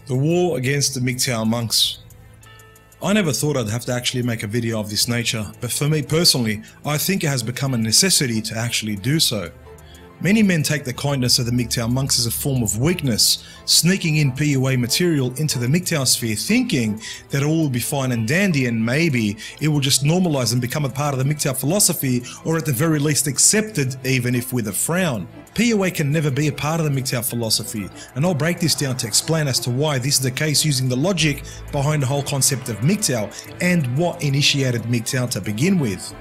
The war against the Mgtow monks. I never thought I'd have to actually make a video of this nature, but for me personally, I think it has become a necessity to actually do so. Many men take the kindness of the Mgtow monks as a form of weakness, sneaking in P.U.A material into the Mgtow sphere thinking that all will be fine and dandy and maybe it will just normalize and become a part of the Mgtow philosophy, or at the very least accepted, even if with a frown. P.U.A can never be a part of the Mgtow philosophy, and I'll break this down to explain as to why this is the case using the logic behind the whole concept of Mgtow and what initiated Mgtow to begin with.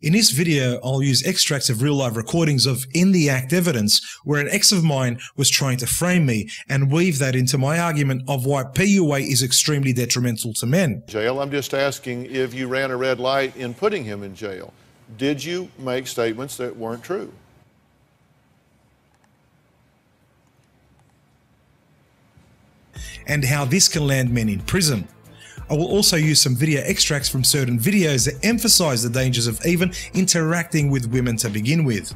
In this video, I'll use extracts of real-life recordings of in-the-act evidence where an ex of mine was trying to frame me and weave that into my argument of why P.U.A is extremely detrimental to men. Jail. I'm just asking if you ran a red light in putting him in jail. Did you make statements that weren't true? And how this can land men in prison. I will also use some video extracts from certain videos that emphasize the dangers of even interacting with women to begin with.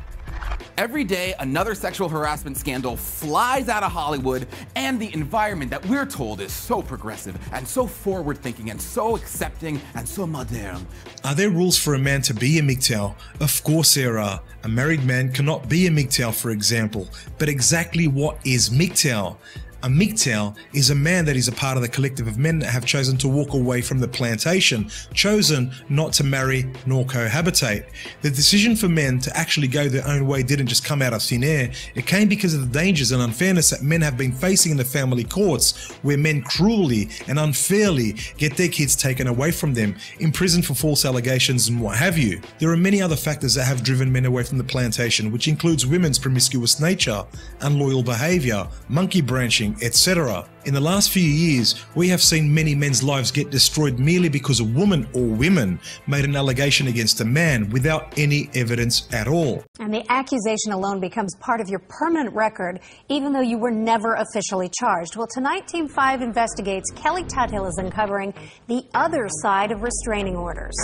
Every day, another sexual harassment scandal flies out of Hollywood, and the environment that we're told is so progressive and so forward-thinking and so accepting and so modern. Are there rules for a man to be a Mgtow? Of course there are. A married man cannot be a Mgtow, for example. But exactly what is Mgtow? A Mgtow is a man that is a part of the collective of men that have chosen to walk away from the plantation, chosen not to marry nor cohabitate. The decision for men to actually go their own way didn't just come out of thin air, it came because of the dangers and unfairness that men have been facing in the family courts, where men cruelly and unfairly get their kids taken away from them, imprisoned for false allegations and what have you. There are many other factors that have driven men away from the plantation, which includes women's promiscuous nature, unloyal behaviour, monkey branching, etc. In the last few years, we have seen many men's lives get destroyed merely because a woman or women made an allegation against a man without any evidence at all. And the accusation alone becomes part of your permanent record, even though you were never officially charged. Well, tonight, Team 5 investigates. Kelly Tuthill is uncovering the other side of restraining orders.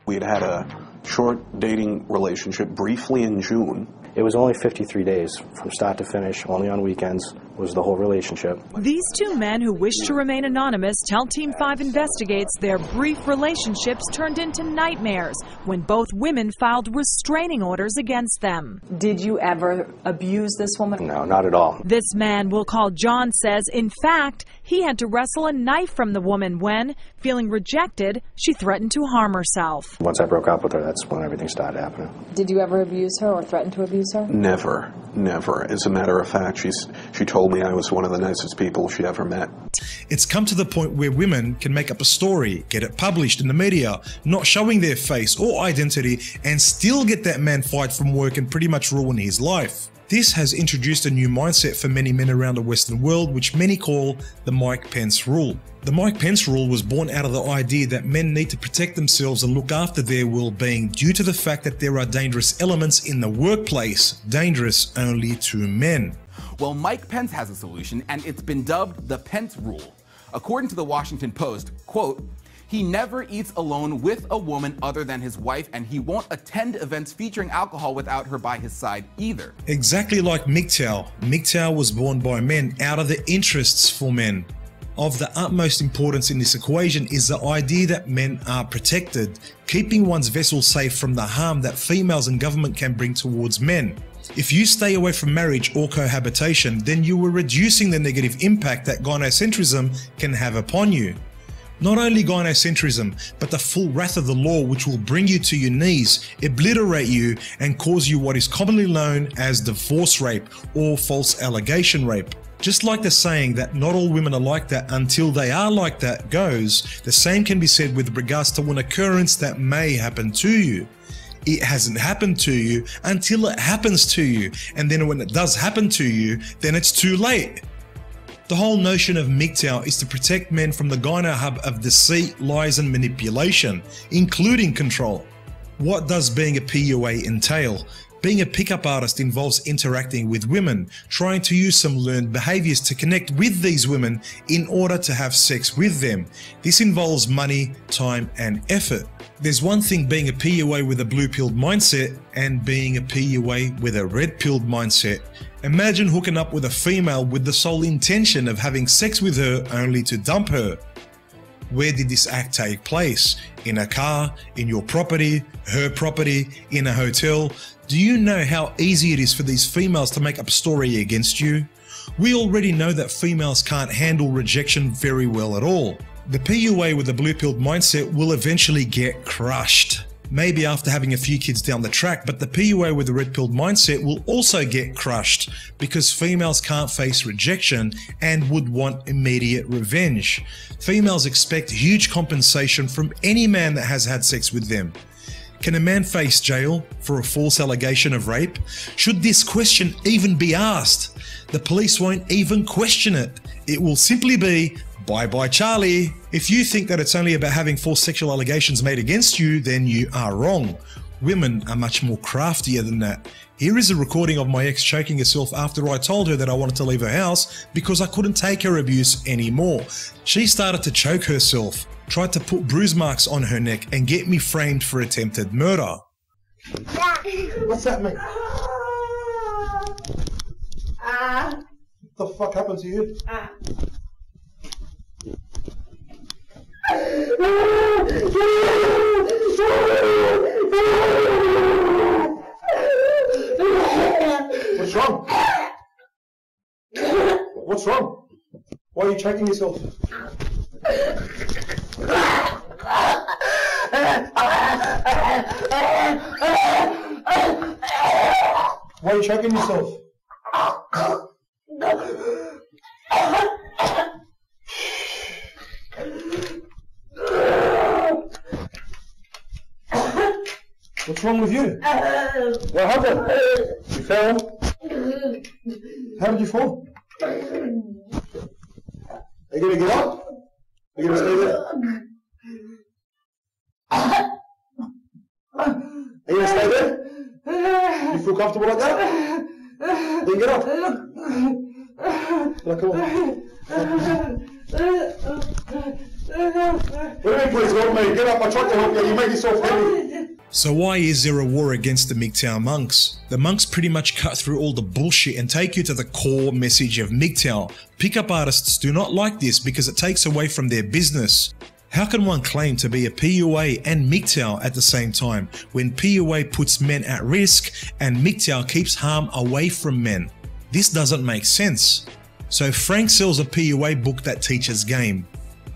We had had a short dating relationship briefly in June. It was only 53 days from start to finish, only on weekends, was the whole relationship. These two men who wish to remain anonymous tell Team 5 investigates their brief relationships turned into nightmares when both women filed restraining orders against them. Did you ever abuse this woman? No, not at all. This man we'll call John says, in fact, he had to wrestle a knife from the woman when, feeling rejected, she threatened to harm herself. Once I broke up with her, that's when everything started happening. Did you ever abuse her or threaten to abuse her? Never, never. As a matter of fact, she told me I was one of the nicest people she ever met. It's come to the point where women can make up a story, get it published in the media, not showing their face or identity, and still get that man fired from work and pretty much ruin his life. This has introduced a new mindset for many men around the Western world, which many call the Mike Pence rule. The Mike Pence rule was born out of the idea that men need to protect themselves and look after their well-being due to the fact that there are dangerous elements in the workplace, dangerous only to men. Well, Mike Pence has a solution, and it's been dubbed the Pence rule. According to the Washington Post, quote, he never eats alone with a woman other than his wife, and he won't attend events featuring alcohol without her by his side either. Exactly like Mgtow. Mgtow was born by men out of the interests for men. Of the utmost importance in this equation is the idea that men are protected, keeping one's vessel safe from the harm that females and government can bring towards men. If you stay away from marriage or cohabitation, then you are reducing the negative impact that gynocentrism can have upon you. Not only gynocentrism, but the full wrath of the law, which will bring you to your knees, obliterate you, and cause you what is commonly known as divorce rape or false allegation rape. Just like the saying that not all women are like that until they are like that goes, the same can be said with regards to an occurrence that may happen to you. It hasn't happened to you until it happens to you, and then when it does happen to you, then it's too late. The whole notion of Mgtow is to protect men from the gyno hub of deceit, lies and manipulation, including control. What does being a P.U.A entail? Being a pickup artist involves interacting with women, trying to use some learned behaviors to connect with these women in order to have sex with them. This involves money, time, and effort. There's one thing being a P.U.A with a blue-pilled mindset and being a P.U.A with a red-pilled mindset. Imagine hooking up with a female with the sole intention of having sex with her only to dump her. Where did this act take place? In a car, in your property, her property, in a hotel? Do you know how easy it is for these females to make up a story against you? We already know that females can't handle rejection very well at all. The P.U.A with a blue-pilled mindset will eventually get crushed. Maybe after having a few kids down the track, but the P.U.A with a red-pilled mindset will also get crushed because females can't face rejection and would want immediate revenge. Females expect huge compensation from any man that has had sex with them. Can a man face jail for a false allegation of rape? Should this question even be asked? The police won't even question it. It will simply be, bye-bye Charlie. If you think that it's only about having false sexual allegations made against you, then you are wrong. Women are much more craftier than that. Here is a recording of my ex choking herself after I told her that I wanted to leave her house because I couldn't take her abuse anymore. She started to choke herself, tried to put bruise marks on her neck and get me framed for attempted murder. What's that, mate? What the fuck happened to you? What's wrong? What's wrong? Why are you choking yourself? Why are you choking yourself? What's wrong with you? What happened? You fell? How did you fall? Are you going to get up? Are you going to stay there? Are you going to stay there? You feel comfortable like that? Then get up. Now, come on. What do you mean, please help me? Get up, I tried to help you. You made yourself heavy. So why is there a war against the Mgtow monks? The monks pretty much cut through all the bullshit and take you to the core message of Mgtow. Pickup artists do not like this because it takes away from their business. How can one claim to be a P.U.A and Mgtow at the same time when P.U.A puts men at risk and Mgtow keeps harm away from men? This doesn't make sense. So Frank sells a P.U.A book that teaches game.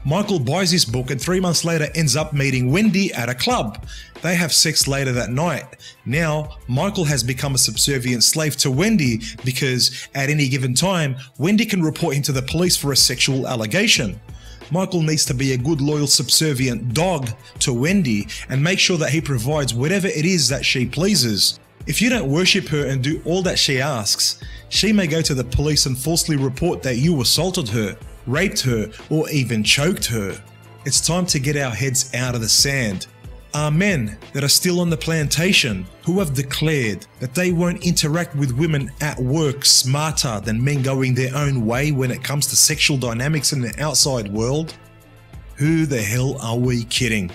Michael buys this book and 3 months later ends up meeting Wendy at a club. They have sex later that night. Now, Michael has become a subservient slave to Wendy because at any given time, Wendy can report him to the police for a sexual allegation. Michael needs to be a good, loyal, subservient dog to Wendy and make sure that he provides whatever it is that she pleases. If you don't worship her and do all that she asks, she may go to the police and falsely report that you assaulted her, raped her, or even choked her. It's time to get our heads out of the sand. Are men that are still on the plantation who have declared that they won't interact with women at work smarter than men going their own way when it comes to sexual dynamics in the outside world? Who the hell are we kidding?